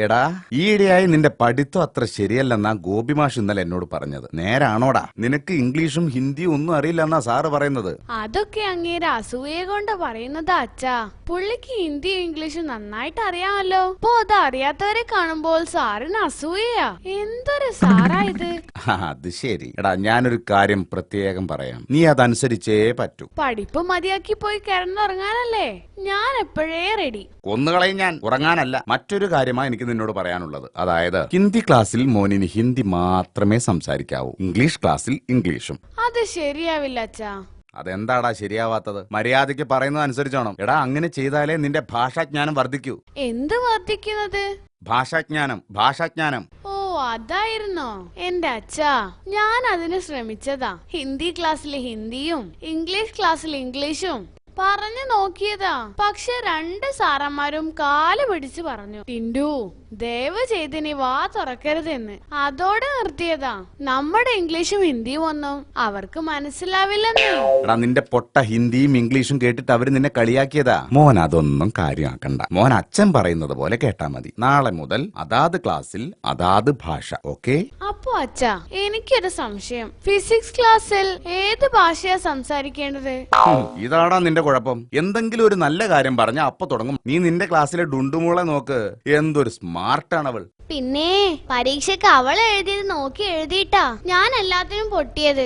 എടാ ഈയിടെയായി നിന്റെ പഠിത്തം അത്ര ശരിയല്ലെന്നാ ഗോപിമാഷ് ഇന്നലെ എന്നോട് പറഞ്ഞത്. നേരാണോടാ? നിനക്ക് ഇംഗ്ലീഷും ഹിന്ദിയും ഒന്നും അറിയില്ലെന്നാ സാറ് പറയുന്നത്. അതൊക്കെ അങ്ങേരെ അസൂയ കൊണ്ട് പറയുന്നതാ അച്ഛാ. പുള്ളിക്ക് ഹിന്ദിയും ഇംഗ്ലീഷും നന്നായിട്ട് അറിയാമല്ലോ. അപ്പൊ അത് അറിയാത്തവരെ കാണുമ്പോൾ സാറിന് അസൂയയാ. എന്തൊരു സാറാ ഇത്. അത് ശരി. എടാ ഞാനൊരു കാര്യം പ്രത്യേകം പറയാം, നീ അതനുസരിച്ചേ പറ്റൂ. പഠിപ്പ് മതിയാക്കി പോയി കിടന്നുറങ്ങാനല്ലേ? ഞാൻ എപ്പോഴേ റെഡി. കൊന്നുകളയും ഞാൻ, ഉറങ്ങാനല്ല. മറ്റൊരു കാര്യമാണ് എനിക്ക് നിന്നോട് പറയാനുള്ളത്. അതായത് ഹിന്ദി ക്ലാസ്സിൽ മോനിന് ഹിന്ദി മാത്രമേ സംസാരിക്കാവൂ, ഇംഗ്ലീഷ് ക്ലാസ്സിൽ ഇംഗ്ലീഷും. അത് ശരിയാവില്ല അച്ഛാ. അതെന്താടാ ശരിയാവാത്തത്? മര്യാദയ്ക്ക് പറയുന്നത് അനുസരിച്ചോണം. എടാ അങ്ങനെ ചെയ്താലേ നിന്റെ ഭാഷാജ്ഞാനം വർദ്ധിക്കൂ. എന്ത് വർദ്ധിക്കുന്നത്? ഭാഷാജ്ഞാനം. ഓ അതായിരുന്നോ? എന്റെ അച്ഛാ, ഞാൻ അതിന് ശ്രമിച്ചതാ. ഹിന്ദി ക്ലാസ്സിൽ ഹിന്ദിയും ഇംഗ്ലീഷ് ക്ലാസ്സിൽ ഇംഗ്ലീഷും പറഞ്ഞു നോക്കിയതാ. പക്ഷെ 2 സാറന്മാരും കാല് പിടിച്ച് പറഞ്ഞു, ടിൻഡു ദയവ് ചെയ്ത് നീ വാ തുറക്കരുതെന്ന്. അതോടെ നിർത്തിയതാ. നമ്മുടെ ഇംഗ്ലീഷും ഹിന്ദിയും ഒന്നും അവർക്ക് മനസ്സിലാവില്ലെന്നേ. എടാ നിന്റെ പൊട്ട ഹിന്ദിയും ഇംഗ്ലീഷും കേട്ടിട്ട് അവര് നിന്നെ കളിയാക്കിയതാ. മോൻ അതൊന്നും കാര്യമാക്കണ്ട. മോൻ അച്ഛൻ പറയുന്നത് പോലെ കേട്ടാ മതി. നാളെ മുതൽ അതാത് ക്ലാസ്സിൽ അതാത് ഭാഷ. ഓക്കെ? അപ്പൊ അച്ഛാ, എനിക്കൊരു സംശയം. ഫിസിക്സ് ക്ലാസ്സിൽ ഏത് ഭാഷയാ സംസാരിക്കേണ്ടത്? ഇതാടാ നിന്റെ കുഴപ്പം. എന്തെങ്കിലും ഒരു നല്ല കാര്യം പറഞ്ഞ അപ്പൊ തുടങ്ങും. നീ നിന്റെ ക്ലാസ്സിലെ ഡുണ്ടുമൂളെ നോക്ക്, എന്തൊരു സ്മാർട്ടാണ് അവൾ. പിന്നെ പരീക്ഷയ്ക്ക് അവൾ എഴുതിയത് നോക്കി എഴുതിയിട്ടാ ഞാൻ എല്ലാത്തിനും പൊട്ടിയത്.